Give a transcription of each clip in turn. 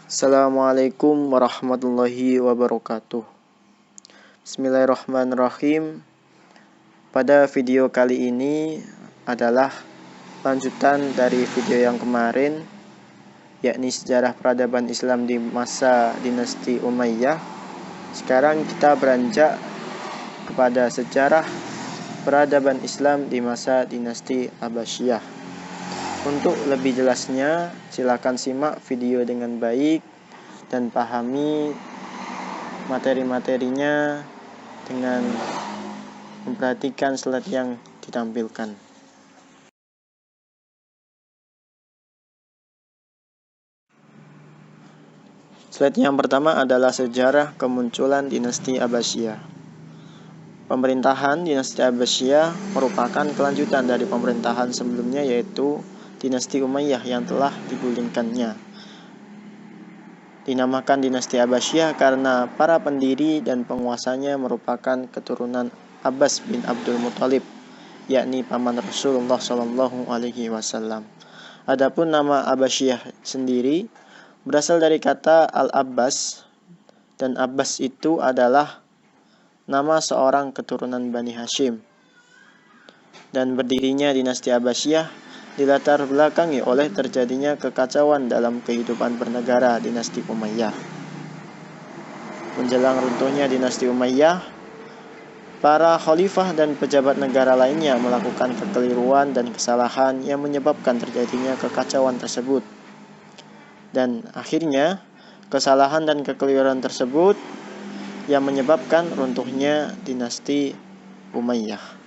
Assalamualaikum warahmatullahi wabarakatuh. Bismillahirrahmanirrahim. Pada video kali ini adalah lanjutan dari video yang kemarin, yakni sejarah peradaban Islam di masa dinasti Umayyah. Sekarang kita beranjak kepada sejarah peradaban Islam di masa dinasti Abbasiyah. Untuk lebih jelasnya, silakan simak video dengan baik dan pahami materi-materinya dengan memperhatikan slide yang ditampilkan. Slide yang pertama adalah sejarah kemunculan dinasti Abbasiyah. Pemerintahan dinasti Abbasiyah merupakan kelanjutan dari pemerintahan sebelumnya, yaitu dinasti Umayyah yang telah digulingkannya. Dinamakan dinasti Abbasiyah karena para pendiri dan penguasanya merupakan keturunan Abbas bin Abdul Muthalib, yakni paman Rasulullah SAW. Adapun nama Abbasiyah sendiri berasal dari kata Al-Abbas, dan Abbas itu adalah nama seorang keturunan Bani Hashim. Dan berdirinya dinasti Abbasiyah dilatar belakangi oleh terjadinya kekacauan dalam kehidupan bernegara dinasti Umayyah. Menjelang runtuhnya dinasti Umayyah, para khalifah dan pejabat negara lainnya melakukan kekeliruan dan kesalahan yang menyebabkan terjadinya kekacauan tersebut. Dan akhirnya, kesalahan dan kekeliruan tersebut yang menyebabkan runtuhnya dinasti Umayyah.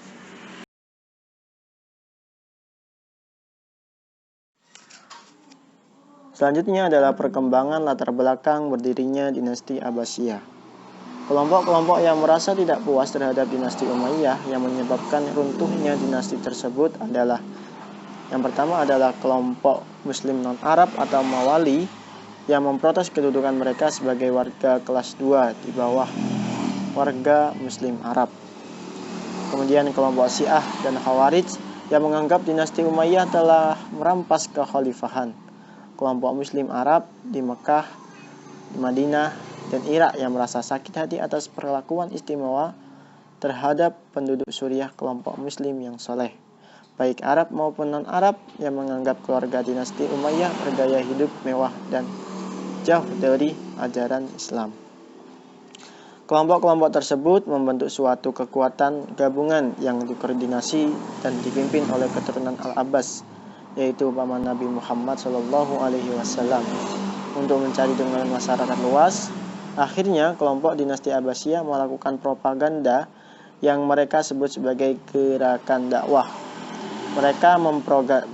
Selanjutnya adalah perkembangan latar belakang berdirinya dinasti Abbasiyah. Kelompok-kelompok yang merasa tidak puas terhadap dinasti Umayyah yang menyebabkan runtuhnya dinasti tersebut adalah: yang pertama adalah kelompok Muslim non-Arab atau Mawali yang memprotes kedudukan mereka sebagai warga kelas 2 di bawah warga Muslim Arab. Kemudian kelompok Syiah dan Khawarij yang menganggap dinasti Umayyah telah merampas kekhalifahan. Kelompok Muslim Arab di Mekah, Madinah, dan Irak yang merasa sakit hati atas perlakuan istimewa terhadap penduduk Suriah kelompok Muslim yang soleh, baik Arab maupun non-Arab, yang menganggap keluarga dinasti Umayyah bergaya hidup mewah dan jauh dari ajaran Islam. Kelompok-kelompok tersebut membentuk suatu kekuatan gabungan yang dikoordinasi dan dipimpin oleh keturunan Al-Abbas, yaitu paman Nabi Muhammad SAW, untuk mencari dukungan masyarakat luas. Akhirnya, kelompok dinasti Abbasiyah melakukan propaganda yang mereka sebut sebagai gerakan dakwah. Mereka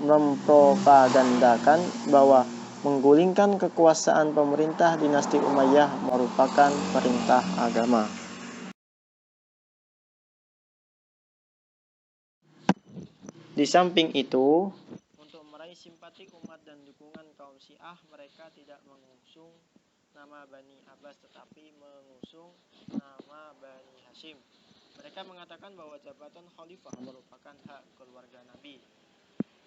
mempropagandakan bahwa menggulingkan kekuasaan pemerintah dinasti Umayyah merupakan perintah agama. Di samping itu, untuk meraih simpati umat dan dukungan kaum Syiah, mereka tidak mengusung nama Bani Abbas tetapi mengusung nama Bani Hashim. Mereka mengatakan bahwa jabatan khalifah merupakan hak keluarga Nabi.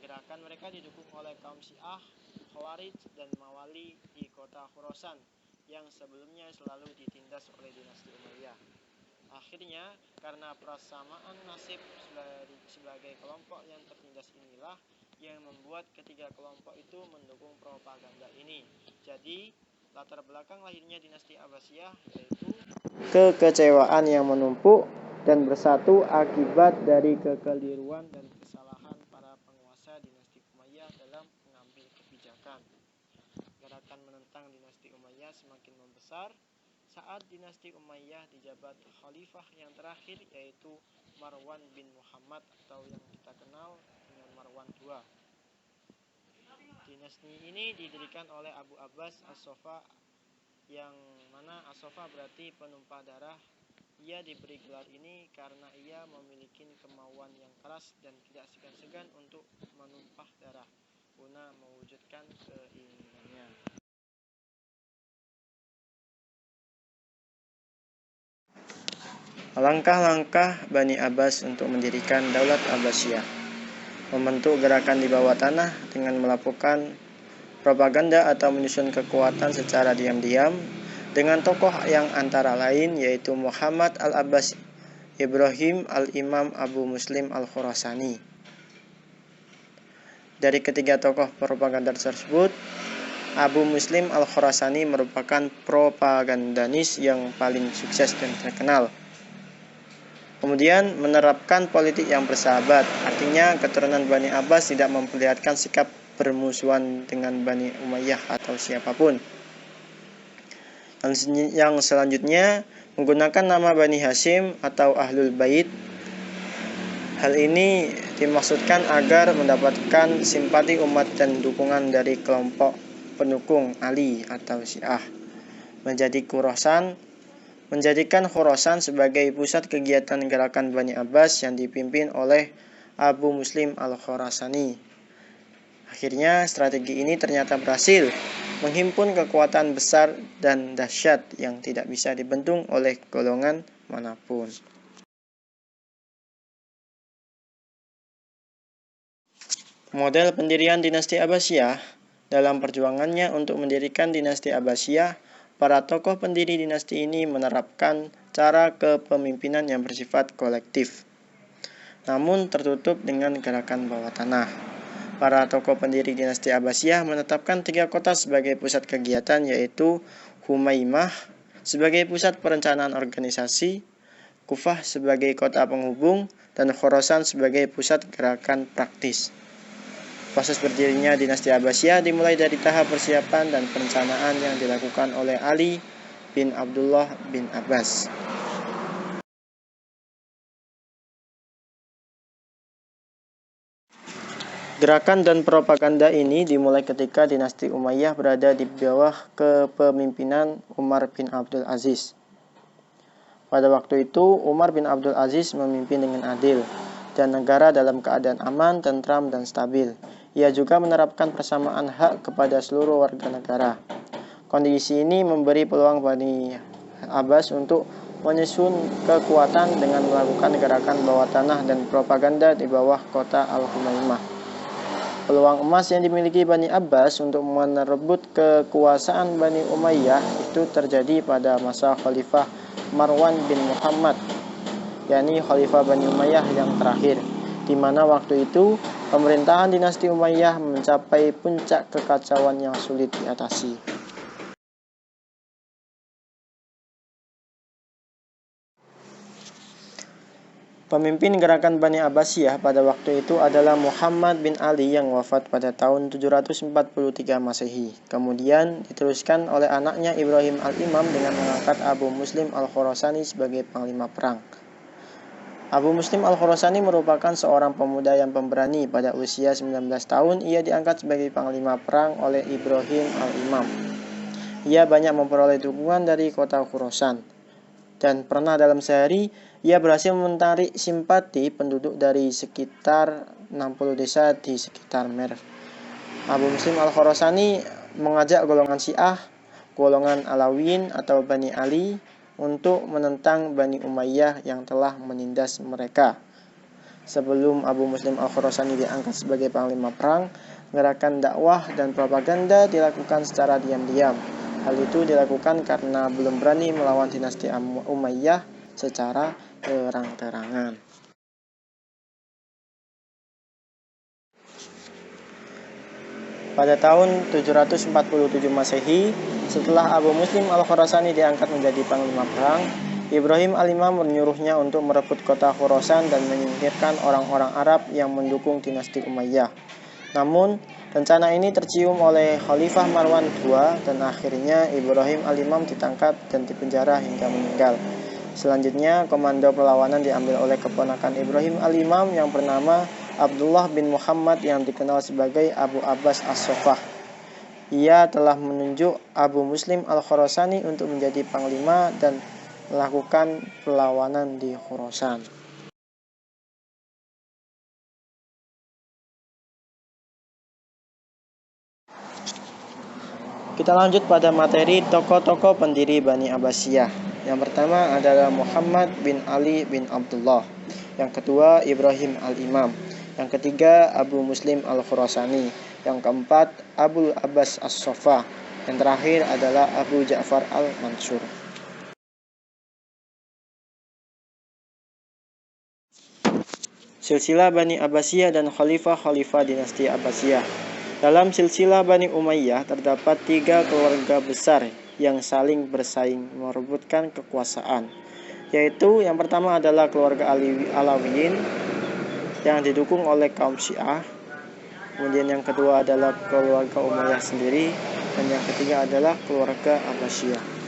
Gerakan mereka didukung oleh kaum Syiah, Khawarij, dan Mawali di kota Khurasan yang sebelumnya selalu ditindas oleh dinasti Umayyah. Akhirnya, karena persamaan nasib sebagai kelompok yang tertindas inilah yang membuat ketiga kelompok itu mendukung propaganda ini. Jadi, latar belakang lahirnya dinasti Abbasiyah yaitu kekecewaan yang menumpuk dan bersatu akibat dari kekeliruan dan kesalahan para penguasa dinasti Umayyah dalam mengambil kebijakan. Gerakan menentang dinasti Umayyah semakin membesar saat dinasti Umayyah dijabat khalifah yang terakhir, yaitu Marwan bin Muhammad atau yang kita kenal dengan Marwan II. Dinasti ini didirikan oleh Abu Abbas As-Soffa, yang mana As-Soffa berarti penumpah darah. Ia diberi gelar ini karena ia memiliki kemauan yang keras dan tidak segan-segan untuk menumpah darah guna mewujudkan keinginannya. Langkah-langkah Bani Abbas untuk mendirikan Daulat Abbasiyah: membentuk gerakan di bawah tanah dengan melakukan propaganda atau menyusun kekuatan secara diam-diam dengan tokoh yang antara lain yaitu Muhammad al-Abbas, Ibrahim al-Imam, Abu Muslim al-Khurasani. Dari ketiga tokoh propaganda tersebut, Abu Muslim al-Khurasani merupakan propagandanis yang paling sukses dan terkenal. Kemudian menerapkan politik yang bersahabat, artinya keturunan Bani Abbas tidak memperlihatkan sikap bermusuhan dengan Bani Umayyah atau siapapun. Yang selanjutnya menggunakan nama Bani Hashim atau Ahlul Bait. Hal ini dimaksudkan agar mendapatkan simpati umat dan dukungan dari kelompok pendukung Ali atau Syiah. Menjadikan Khurasan sebagai pusat kegiatan gerakan Bani Abbas yang dipimpin oleh Abu Muslim al-Khurasani. Akhirnya strategi ini ternyata berhasil menghimpun kekuatan besar dan dahsyat yang tidak bisa dibendung oleh golongan manapun. Model pendirian dinasti Abbasiyah. Dalam perjuangannya untuk mendirikan dinasti Abbasiyah, para tokoh pendiri dinasti ini menerapkan cara kepemimpinan yang bersifat kolektif, namun tertutup dengan gerakan bawah tanah. Para tokoh pendiri dinasti Abbasiyah menetapkan 3 kota sebagai pusat kegiatan, yaitu Humaimah sebagai pusat perencanaan organisasi, Kufah sebagai kota penghubung, dan Khorasan sebagai pusat gerakan praktis. Proses berdirinya dinasti Abbasiyah dimulai dari tahap persiapan dan perencanaan yang dilakukan oleh Ali bin Abdullah bin Abbas. Gerakan dan propaganda ini dimulai ketika dinasti Umayyah berada di bawah kepemimpinan Umar bin Abdul Aziz. Pada waktu itu, Umar bin Abdul Aziz memimpin dengan adil dan negara dalam keadaan aman, tentram, dan stabil. Ia juga menerapkan persamaan hak kepada seluruh warga negara. Kondisi ini memberi peluang Bani Abbas untuk menyusun kekuatan dengan melakukan gerakan bawah tanah dan propaganda di bawah kota Al-Humaimah. Peluang emas yang dimiliki Bani Abbas untuk merebut kekuasaan Bani Umayyah itu terjadi pada masa Khalifah Marwan bin Muhammad, yakni Khalifah Bani Umayyah yang terakhir, di mana waktu itu pemerintahan dinasti Umayyah mencapai puncak kekacauan yang sulit diatasi. Pemimpin gerakan Bani Abbasiyah pada waktu itu adalah Muhammad bin Ali yang wafat pada tahun 743 Masehi. Kemudian diteruskan oleh anaknya Ibrahim al-Imam dengan mengangkat Abu Muslim al-Khurasani sebagai panglima perang. Abu Muslim al-Khurasani merupakan seorang pemuda yang pemberani. Pada usia 19 tahun, ia diangkat sebagai panglima perang oleh Ibrahim al-Imam. Ia banyak memperoleh dukungan dari kota Khurasan. Dan pernah dalam sehari, ia berhasil menarik simpati penduduk dari sekitar 60 desa di sekitar Merv. Abu Muslim al-Khurasani mengajak golongan Syiah, golongan Alawiyin atau Bani Ali untuk menentang Bani Umayyah yang telah menindas mereka. Sebelum Abu Muslim al-Khurasani diangkat sebagai panglima perang, gerakan dakwah dan propaganda dilakukan secara diam-diam. Hal itu dilakukan karena belum berani melawan dinasti Umayyah secara terang-terangan. Pada tahun 747 Masehi, setelah Abu Muslim al-Khurasani diangkat menjadi panglima perang, Ibrahim al-Imam menyuruhnya untuk merebut kota Khurasan dan menyingkirkan orang-orang Arab yang mendukung dinasti Umayyah. Namun, rencana ini tercium oleh Khalifah Marwan II dan akhirnya Ibrahim al-Imam ditangkap dan dipenjara hingga meninggal. Selanjutnya, komando perlawanan diambil oleh keponakan Ibrahim al-Imam yang bernama Abdullah bin Muhammad yang dikenal sebagai Abu Abbas as-Soffah. Ia telah menunjuk Abu Muslim al-Khurasani untuk menjadi panglima dan melakukan perlawanan di Khurasan. Kita lanjut pada materi tokoh-tokoh pendiri Bani Abbasiyah. Yang pertama adalah Muhammad bin Ali bin Abdullah. Yang kedua Ibrahim al-Imam. Yang ketiga Abu Muslim al-Khurasani. Yang keempat, Abul Abbas As-Soffa. Yang terakhir adalah Abu Ja'far Al-Mansur. Silsilah Bani Abbasiyah dan Khalifah-Khalifah dinasti Abbasiyah. Dalam silsilah Bani Umayyah terdapat 3 keluarga besar yang saling bersaing merebutkan kekuasaan, yaitu yang pertama adalah keluarga Alawiyin yang didukung oleh kaum Syiah, kemudian yang kedua adalah keluarga Umayyah sendiri, dan yang ketiga adalah keluarga Abbasiyah.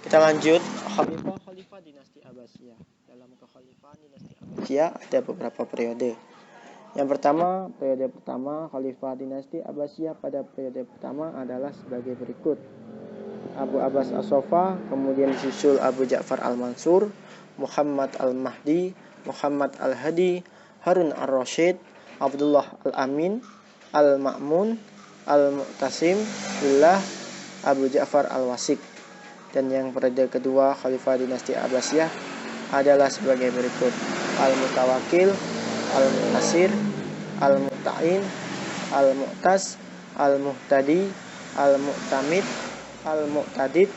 Kita lanjut, Khalifah dinasti Abbasiyah. Dalam kekhalifahan dinasti Abbasiyah ada beberapa periode. Yang pertama, periode pertama Khalifah dinasti Abbasiyah pada periode pertama adalah sebagai berikut. Abu Abbas As-Soffa, kemudian disusul Abu Ja'far Al-Mansur, Muhammad Al-Mahdi, Muhammad Al-Hadi, Harun Ar-Rasyid, Abdullah Al-Amin, Al-Ma'mun, Al-Mu'tasim Billah, Abu Ja'far Al-Wasik. Dan yang periode kedua Khalifah dinasti Abbasiyah adalah sebagai berikut: Al-Mutawakil, Al-Mu'tasir, Al-Mu'tain, Al-Mu'tas, Al-Muhtadi, Al-Mu'tamid, Al-Mu'tadid,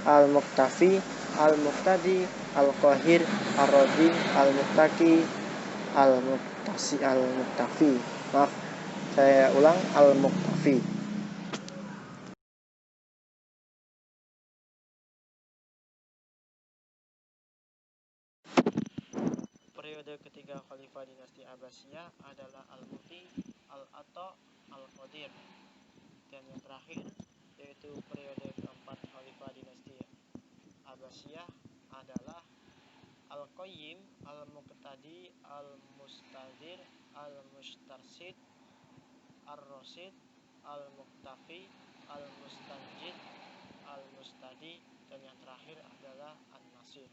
Al-Muqtafi, Al-Muqtadi, Al-Qahir, Ar-Radi, Al-Muqtaki, Al-Muqtafi. Maaf, saya ulang, Al-Muqtafi. Periode ketiga Khalifah dinasti Abbasiyah adalah Al-Muti, Al-Atta, Al-Qadir. Dan yang terakhir, yaitu periode keempat Khalifah dinasti Abbasiyah adalah Al-Qayyim, Al-Muqtadi, Al-Mustadir, Al-Mustarsid, Ar-Rasid, Al-Muqtafi, Al-Mustanjid, Al-Mustadi, dan yang terakhir adalah An-Nasir.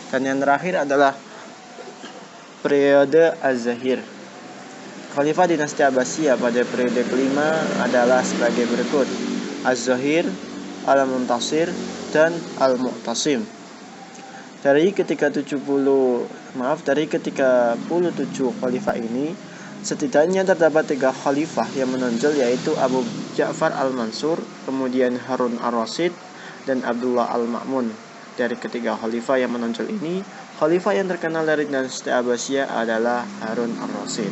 Dan yang terakhir adalah periode Az-Zahir. Khalifah dinasti Abbasiyah pada periode kelima adalah sebagai berikut: Az-Zahir, Al-Muntasir, dan Al-Mu'tasim. Dari ketika 37 khalifah ini, setidaknya terdapat 3 khalifah yang menonjol, yaitu Abu Ja'far Al-Mansur, kemudian Harun Ar-Rasyid, dan Abdullah Al-Ma'mun. Dari ketiga khalifah yang menonjol ini, khalifah yang terkenal dari dinasti Abbasiyah adalah Harun Ar-Rasyid.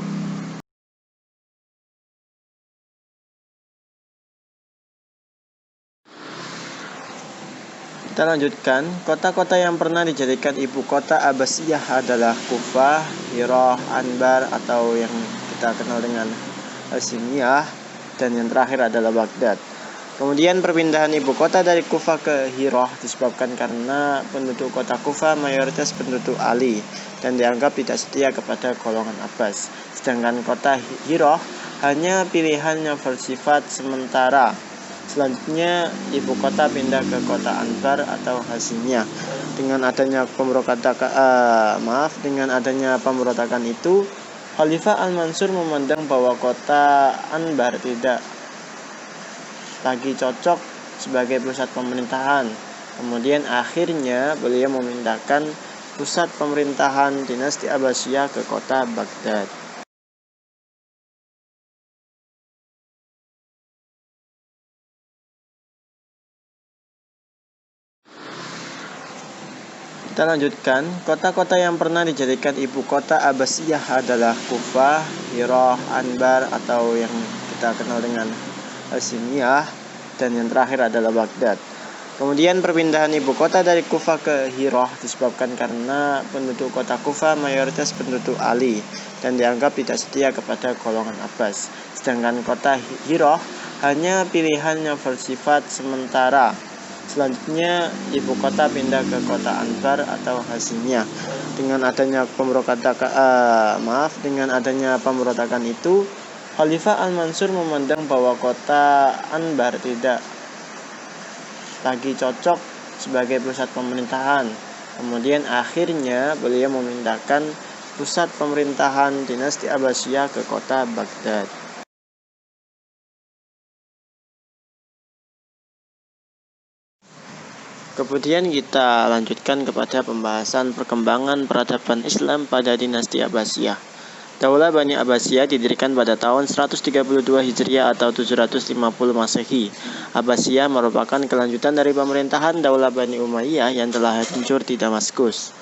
Kita lanjutkan, kota-kota yang pernah dijadikan ibu kota Abbasiyah adalah Kufah, Hirah, Anbar atau yang kita kenal dengan Hasimiyah, dan yang terakhir adalah Baghdad. Kemudian perpindahan ibu kota dari Kufah ke Hirah disebabkan karena penduduk kota Kufah mayoritas penduduk Ali dan dianggap tidak setia kepada golongan Abbas. Sedangkan kota Hirah hanya pilihan yang bersifat sementara. Selanjutnya ibu kota pindah ke kota Anbar atau Hasimiyah. Dengan adanya pemberontakan itu, Khalifah Al-Mansur memandang bahwa kota Anbar tidak lagi cocok sebagai pusat pemerintahan. Kemudian akhirnya beliau memindahkan pusat pemerintahan dinasti Abbasiyah ke kota Baghdad. Kita lanjutkan, kota-kota yang pernah dijadikan ibu kota Abbasiyah adalah Kufah, Hirah, Anbar atau yang kita kenal dengan Hasimiyah, dan yang terakhir adalah Baghdad. Kemudian perpindahan ibu kota dari Kufah ke Hirah disebabkan karena penduduk kota Kufah mayoritas penduduk Ali dan dianggap tidak setia kepada golongan Abbas. Sedangkan kota Hirah hanya pilihan yang bersifat sementara. Selanjutnya ibu kota pindah ke kota Anbar atau Hasimiyah. Dengan adanya pemberontakan itu, Khalifah Al-Mansur memandang bahwa kota Anbar tidak lagi cocok sebagai pusat pemerintahan. Kemudian akhirnya beliau memindahkan pusat pemerintahan dinasti Abbasiyah ke kota Baghdad. Kemudian kita lanjutkan kepada pembahasan perkembangan peradaban Islam pada dinasti Abbasiyah. Daulah Bani Abbasiyah didirikan pada tahun 132 Hijriah atau 750 Masehi. Abbasiyah merupakan kelanjutan dari pemerintahan Daulah Bani Umayyah yang telah hancur di Damaskus.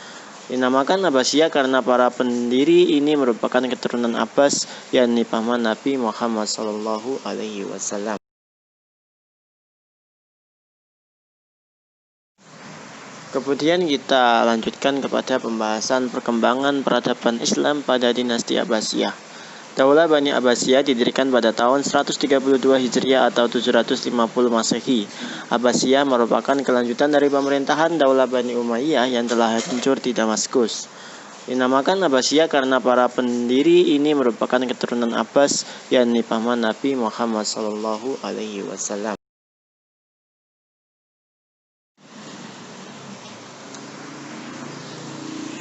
Dinamakan Abbasiyah karena para pendiri ini merupakan keturunan Abbas, yakni paman Nabi Muhammad SAW. Kemudian kita lanjutkan kepada pembahasan perkembangan peradaban Islam pada dinasti Abbasiyah. Daulah Bani Abbasiyah didirikan pada tahun 132 Hijriah atau 750 Masehi. Abbasiyah merupakan kelanjutan dari pemerintahan Daulah Bani Umayyah yang telah hancur di Damaskus. Dinamakan Abbasiyah karena para pendiri ini merupakan keturunan Abbas, yakni paman Nabi Muhammad SAW.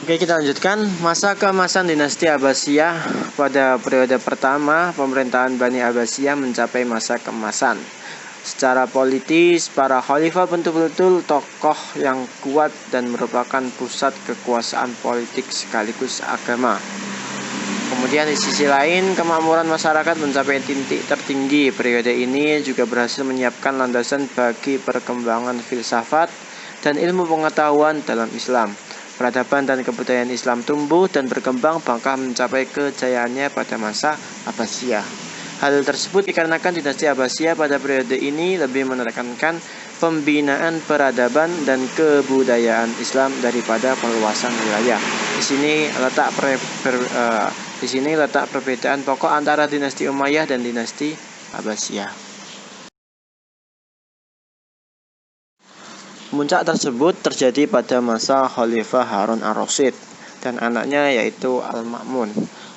Oke, kita lanjutkan masa keemasan dinasti Abbasiyah. Pada periode pertama pemerintahan Bani Abbasiyah mencapai masa keemasan. Secara politis, para khalifah betul-betul tokoh yang kuat dan merupakan pusat kekuasaan politik sekaligus agama. Kemudian di sisi lain, kemakmuran masyarakat mencapai titik tertinggi. Periode ini juga berhasil menyiapkan landasan bagi perkembangan filsafat dan ilmu pengetahuan dalam Islam. Peradaban dan kebudayaan Islam tumbuh dan berkembang bahkan mencapai kejayaannya pada masa Abbasiyah. Hal tersebut dikarenakan dinasti Abbasiyah pada periode ini lebih menekankan pembinaan peradaban dan kebudayaan Islam daripada perluasan wilayah. Di sini letak perbedaan pokok antara dinasti Umayyah dan dinasti Abbasiyah. Puncak tersebut terjadi pada masa Khalifah Harun ar-Rasyid dan anaknya yaitu Al-Ma'mun.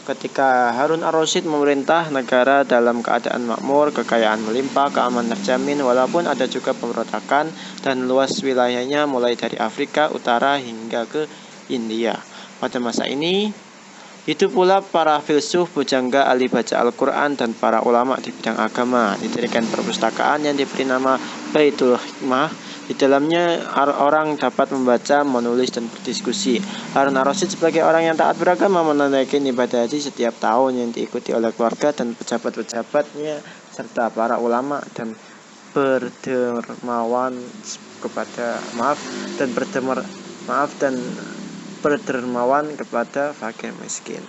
Ketika Harun ar-Rasyid memerintah negara dalam keadaan makmur, kekayaan melimpah, keamanan terjamin, walaupun ada juga pemberontakan dan luas wilayahnya mulai dari Afrika Utara hingga ke India. Pada masa ini, itu pula para filsuf, pujangga, ahli baca Al-Quran, dan para ulama di bidang agama. Didirikan perpustakaan yang diberi nama Baitul Hikmah. Di dalamnya orang dapat membaca, menulis, dan berdiskusi. Harun ar-Rasyid sebagai orang yang taat beragama menunaikan ibadah haji setiap tahun yang diikuti oleh keluarga dan pejabat-pejabatnya serta para ulama dan berdermawan kepada fakir miskin.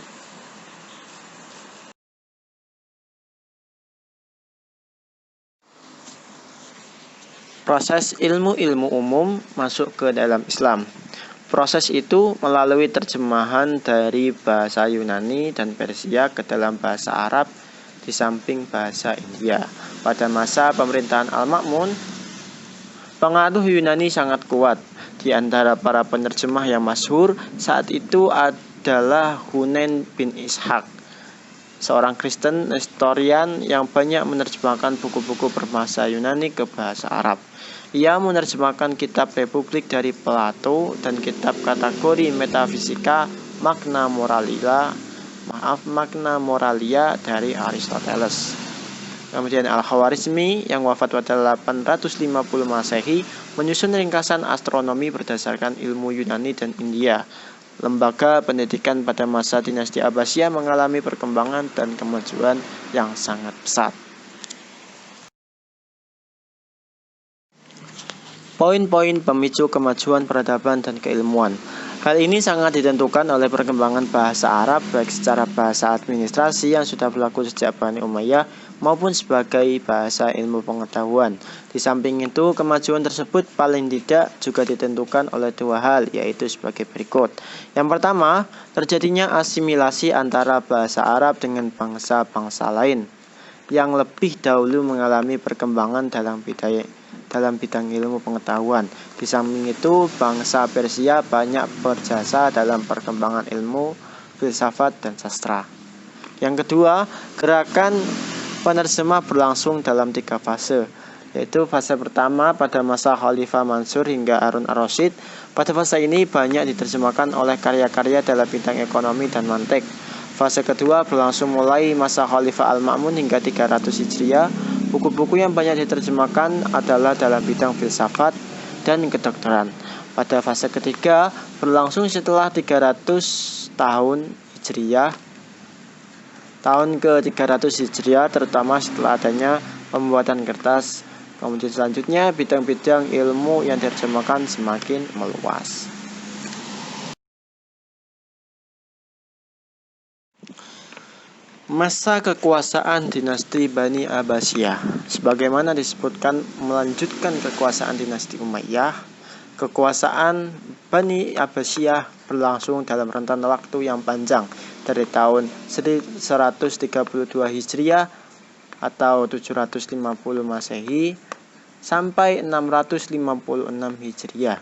Proses ilmu-ilmu umum masuk ke dalam Islam. Proses itu melalui terjemahan dari bahasa Yunani dan Persia ke dalam bahasa Arab di samping bahasa India. Pada masa pemerintahan Al-Ma'mun, pengaruh Yunani sangat kuat. Di antara para penerjemah yang masyhur saat itu adalah Hunain bin Ishaq, seorang Kristen historian yang banyak menerjemahkan buku-buku berbahasa Yunani ke bahasa Arab. Ia menerjemahkan kitab Republik dari Plato dan kitab kategori metafisika Magna Moralia dari Aristoteles. Kemudian Al-Khawarizmi yang wafat pada 850 Masehi menyusun ringkasan astronomi berdasarkan ilmu Yunani dan India. Lembaga pendidikan pada masa dinasti Abbasiyah mengalami perkembangan dan kemajuan yang sangat pesat. Poin-poin pemicu kemajuan peradaban dan keilmuan. Hal ini sangat ditentukan oleh perkembangan bahasa Arab baik secara bahasa administrasi yang sudah berlaku sejak Bani Umayyah maupun sebagai bahasa ilmu pengetahuan. Di samping itu, kemajuan tersebut paling tidak juga ditentukan oleh dua hal, yaitu sebagai berikut. Yang pertama, terjadinya asimilasi antara bahasa Arab dengan bangsa-bangsa lain yang lebih dahulu mengalami perkembangan dalam bidang ilmu pengetahuan. Di samping itu, bangsa Persia banyak berjasa dalam perkembangan ilmu, filsafat, dan sastra. Yang kedua, gerakan penerjemah berlangsung dalam 3 fase, yaitu fase pertama pada masa Khalifah Mansur hingga Harun ar-Rasyid. Pada fase ini banyak diterjemahkan oleh karya-karya dalam bidang ekonomi dan mantik. Fase kedua berlangsung mulai masa Khalifah Al-Ma'mun hingga 300 Hijriah. Buku-buku yang banyak diterjemahkan adalah dalam bidang filsafat, dan kedokteran. Pada fase ketiga berlangsung setelah 300 tahun Hijriah. Tahun ke-300 Hijriah terutama setelah adanya pembuatan kertas. Kemudian selanjutnya bidang-bidang ilmu yang diterjemahkan semakin meluas. Masa kekuasaan dinasti Bani Abbasiyah. Sebagaimana disebutkan melanjutkan kekuasaan dinasti Umayyah, kekuasaan Bani Abbasiyah berlangsung dalam rentan waktu yang panjang dari tahun 132 Hijriah atau 750 Masehi sampai 656 Hijriah,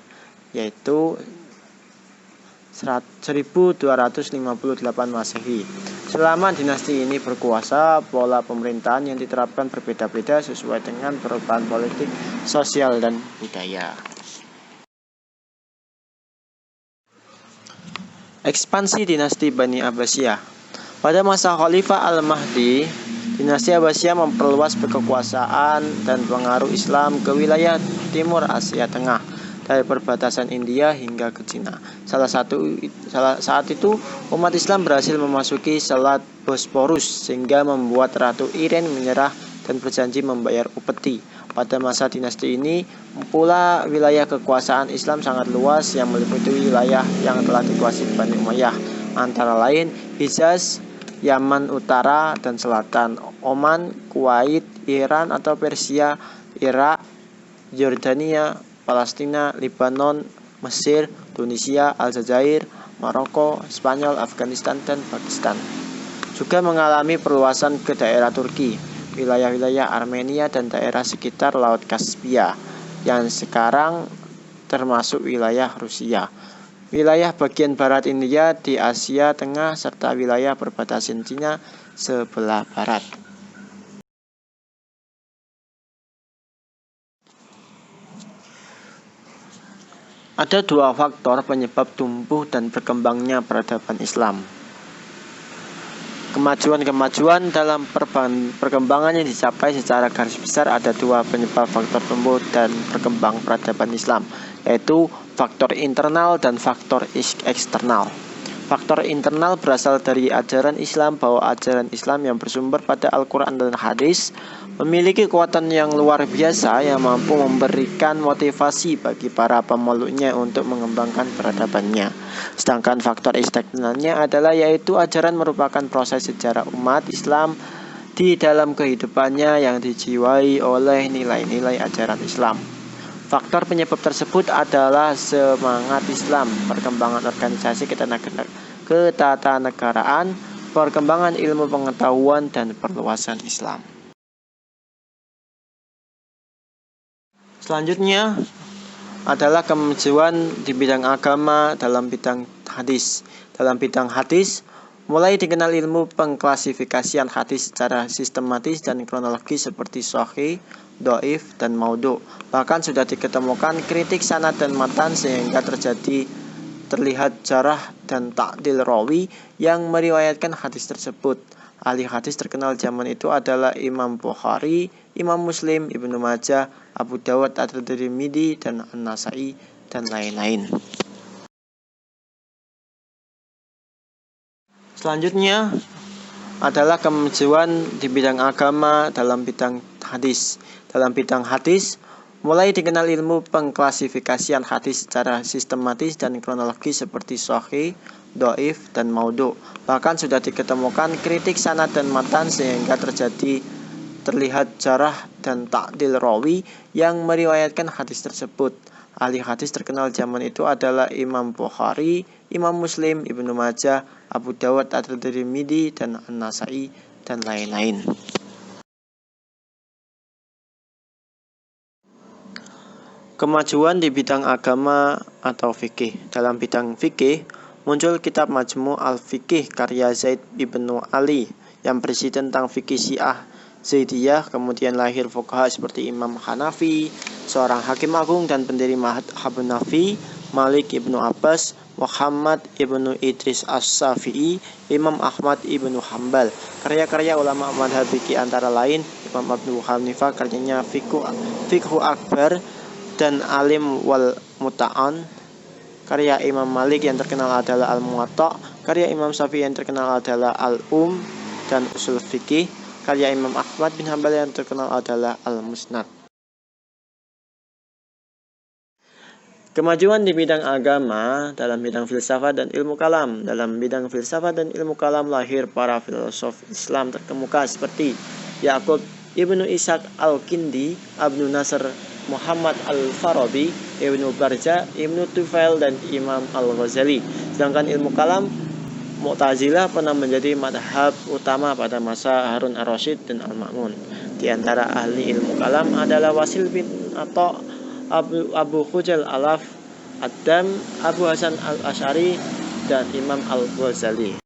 yaitu 1258 Masehi. Selama dinasti ini berkuasa, pola pemerintahan yang diterapkan berbeda-beda sesuai dengan perubahan politik, sosial, dan budaya. Ekspansi dinasti Bani Abbasiyah. Pada masa Khalifah Al-Mahdi, dinasti Abbasiyah memperluas kekuasaan dan pengaruh Islam ke wilayah Timur Asia Tengah, dari perbatasan India hingga ke Cina. Saat itu umat Islam berhasil memasuki Selat Bosporus sehingga membuat Ratu Iren menyerah dan berjanji membayar upeti. Pada masa dinasti ini pula wilayah kekuasaan Islam sangat luas yang meliputi wilayah yang telah dikuasai Bani Umayyah, antara lain Hijaz, Yaman Utara dan Selatan, Oman, Kuwait, Iran atau Persia, Irak, Yordania, Palestina, Lebanon, Mesir, Tunisia, Aljazair, Maroko, Spanyol, Afghanistan, dan Pakistan. Juga mengalami perluasan ke daerah Turki, wilayah-wilayah Armenia, dan daerah sekitar Laut Kaspia, yang sekarang termasuk wilayah Rusia. Wilayah bagian barat India di Asia Tengah, serta wilayah perbatasan Cina sebelah barat. Ada dua faktor penyebab tumbuh dan berkembangnya peradaban Islam. Kemajuan dalam perkembangan yang dicapai secara garis besar ada dua penyebab faktor tumbuh dan berkembang peradaban Islam, yaitu faktor internal dan faktor eksternal. Faktor internal berasal dari ajaran Islam bahwa ajaran Islam yang bersumber pada Al-Quran dan Hadis memiliki kekuatan yang luar biasa yang mampu memberikan motivasi bagi para pemeluknya untuk mengembangkan peradabannya. Sedangkan faktor eksternalnya adalah yaitu ajaran merupakan proses sejarah umat Islam di dalam kehidupannya yang dijiwai oleh nilai-nilai ajaran Islam. Faktor penyebab tersebut adalah semangat Islam, perkembangan organisasi ketatanegaraan, perkembangan ilmu pengetahuan, dan perluasan Islam. Selanjutnya adalah kemajuan di bidang agama dalam bidang hadis. Dalam bidang hadis, mulai dikenal ilmu pengklasifikasian hadis secara sistematis dan kronologis seperti sahih, dhaif, dan maudhu'. Bahkan sudah diketemukan kritik sanad dan matan sehingga terlihat jarah dan ta'dil rawi yang meriwayatkan hadis tersebut. Ahli hadis terkenal zaman itu adalah Imam Bukhari, Imam Muslim, Ibnu Majah, Abu Dawud, At-Tirmidzi, dan An-Nasai, dan lain-lain. Selanjutnya adalah kemajuan di bidang agama dalam bidang hadis. Dalam bidang hadis, mulai dikenal ilmu pengklasifikasian hadis secara sistematis dan kronologis seperti sahih, dhaif, dan maudhu'. Bahkan sudah diketemukan kritik sanad dan matan sehingga terlihat jarah dan ta'dil rawi yang meriwayatkan hadis tersebut. Ahli hadis terkenal zaman itu adalah Imam Bukhari, Imam Muslim, Ibnu Majah, Abu Dawud, At-Tirmidzi, dan An-Nasai, dan lain-lain. Kemajuan di bidang agama atau fikih. Dalam bidang fikih, muncul kitab Majmu' al-Fiqih karya Zaid ibnu Ali yang berisi tentang fikih Syiah Zaidiyah. Kemudian lahir fuqaha seperti Imam Hanafi, seorang hakim agung dan pendiri Madhab Hanafi, Malik ibnu Abbas, Muhammad ibnu Idris As-Syafi'i, Imam Ahmad ibnu Hambal. Karya-karya ulama madhab fikih antara lain Imam Abu Hanifah, karyanya Fiqhu Akbar, dan Alim wal Muta'an. Karya Imam Malik yang terkenal adalah Al-Muwatta. Karya Imam Syafi'i yang terkenal adalah Al-Um dan Usul Fikih. Karya Imam Ahmad bin Hanbal yang terkenal adalah Al-Musnad. Kemajuan di bidang agama dalam bidang filsafat dan ilmu kalam. Dalam bidang filsafat dan ilmu kalam lahir para filosof Islam terkemuka seperti Yaqub Ibnu Ishaq Al-Kindi, Ibnu Nasr Muhammad Al-Farabi, Ibnu Barja, Ibnu Tufail, dan Imam Al-Ghazali. Sedangkan ilmu kalam, Mu'tazilah pernah menjadi madhab utama pada masa Harun Ar-Rasyid dan Al-Ma'mun. Di antara ahli ilmu kalam adalah Wasil bin Atha, Abu Khujal Alaf Ad-Dam, Abu Hasan Al-Asy'ari, dan Imam Al-Ghazali.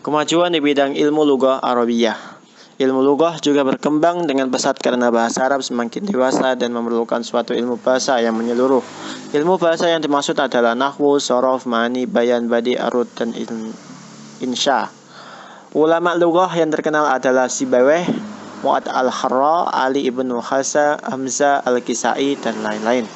Kemajuan di bidang ilmu lughah Arabiyah. Ilmu lughah juga berkembang dengan pesat karena bahasa Arab semakin dewasa dan memerlukan suatu ilmu bahasa yang menyeluruh. Ilmu bahasa yang dimaksud adalah nahwu, shorof, ma'ani, bayan, badi, arud, dan insya. Ulama lughah yang terkenal adalah Sibawayh, Mu'ad al-Harra, Ali ibnu Khasa, Hamzah al-Kisai, dan lain-lain.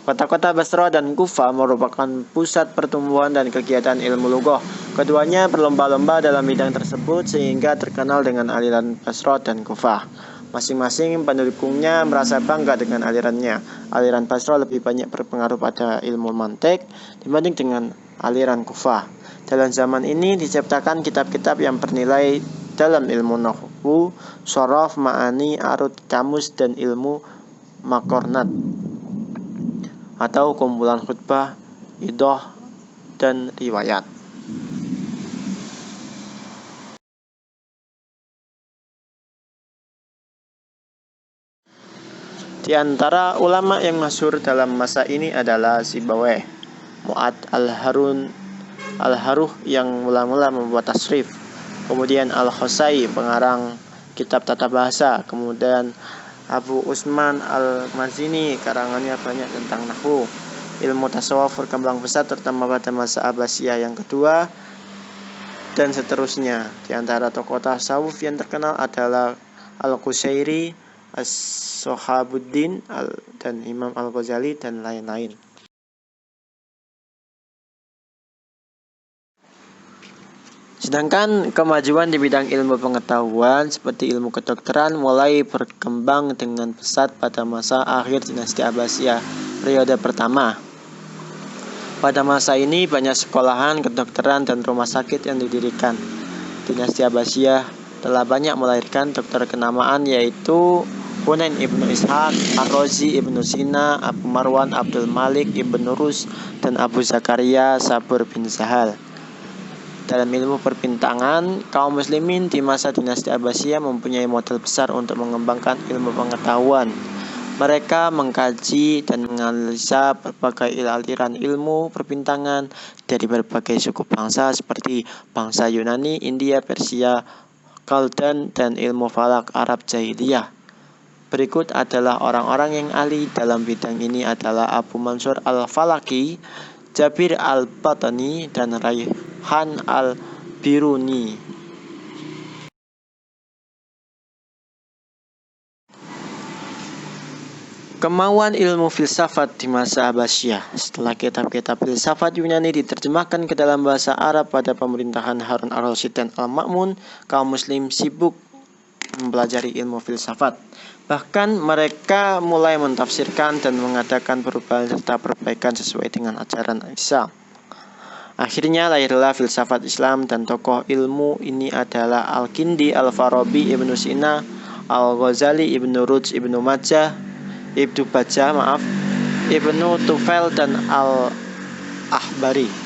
Kota-kota Basra dan Kufah merupakan pusat pertumbuhan dan kegiatan ilmu lughah. Keduanya berlomba-lomba dalam bidang tersebut sehingga terkenal dengan aliran Basra dan Kufah. Masing-masing pendukungnya merasa bangga dengan alirannya. Aliran Basra lebih banyak berpengaruh pada ilmu mantik dibanding dengan aliran Kufah. Dalam zaman ini diciptakan kitab-kitab yang bernilai dalam ilmu nahwu, shorof, ma'ani, arud, kamus, dan ilmu makornat atau kumpulan khutbah, idoh, dan riwayat. Di antara ulama yang masyhur dalam masa ini adalah Sibawayh, Mu'ad Al-Haruh yang mula-mula membuat tasrif, kemudian Al-Khosai pengarang kitab tata bahasa, kemudian Abu Usman Al-Mazini karangannya banyak tentang nahwu. Ilmu tasawuf berkembang pesat terutama pada masa Abbasiyah yang kedua dan seterusnya. Di antara tokoh tasawuf yang terkenal adalah Al-Qushairi, As-Sohabuddin, dan Imam Al-Ghazali, dan lain-lain. Sedangkan kemajuan di bidang ilmu pengetahuan seperti ilmu kedokteran mulai berkembang dengan pesat pada masa akhir dinasti Abbasiyah periode pertama. Pada masa ini banyak sekolahan kedokteran dan rumah sakit yang didirikan. Dinasti Abbasiyah telah banyak melahirkan dokter kenamaan yaitu Hunain ibnu Ishaq, Ar-Razi ibnu Sina, Abu Marwan Abdul Malik ibnu Rus, dan Abu Zakaria Sabur bin Sahal. Dalam ilmu perbintangan, kaum muslimin di masa dinasti Abbasiyah mempunyai modal besar untuk mengembangkan ilmu pengetahuan. Mereka mengkaji dan menganalisa berbagai aliran ilmu perbintangan dari berbagai suku bangsa seperti bangsa Yunani, India, Persia, Khaldan, dan ilmu falak Arab Jahiliyah. Berikut adalah orang-orang yang ahli dalam bidang ini adalah Abu Mansur Al-Falaki, Jabir Al-Batani, dan Raihan Al-Biruni. Kemauan ilmu filsafat di masa Abbasiyah. Setelah kitab-kitab filsafat Yunani diterjemahkan ke dalam bahasa Arab pada pemerintahan Harun Ar-Rasyid dan Al-Ma'mun, kaum muslim sibuk mempelajari ilmu filsafat. Bahkan mereka mulai mentafsirkan dan mengadakan perubahan serta perbaikan sesuai dengan ajaran Isa. Akhirnya lahirlah filsafat Islam dan tokoh ilmu ini adalah Al-Kindi, Al-Farabi, Ibnu Sina, Al-Ghazali, Ibnu Ruj, Ibnu Majah, Ibnu Bajjah, Ibnu Tufail, dan Al-Ahbari.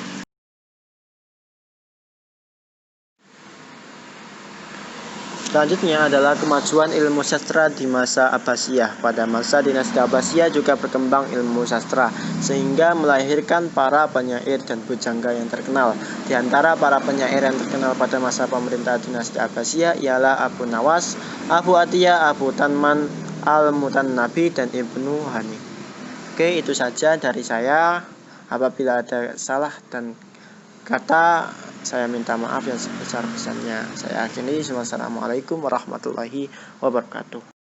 Selanjutnya adalah kemajuan ilmu sastra di masa Abbasiyah. Pada masa dinasti Abbasiyah juga berkembang ilmu sastra, sehingga melahirkan para penyair dan pujangga yang terkenal. Di antara para penyair yang terkenal pada masa pemerintahan dinasti Abbasiyah ialah Abu Nawas, Abu Atiyah, Abu Tanman, Al-Mutannabi, dan Ibnu Hani. Oke, itu saja dari saya. Apabila ada salah dan kata Saya minta maaf yang sebesar-besarnya. Saya akhiri. Wassalamualaikum warahmatullahi wabarakatuh.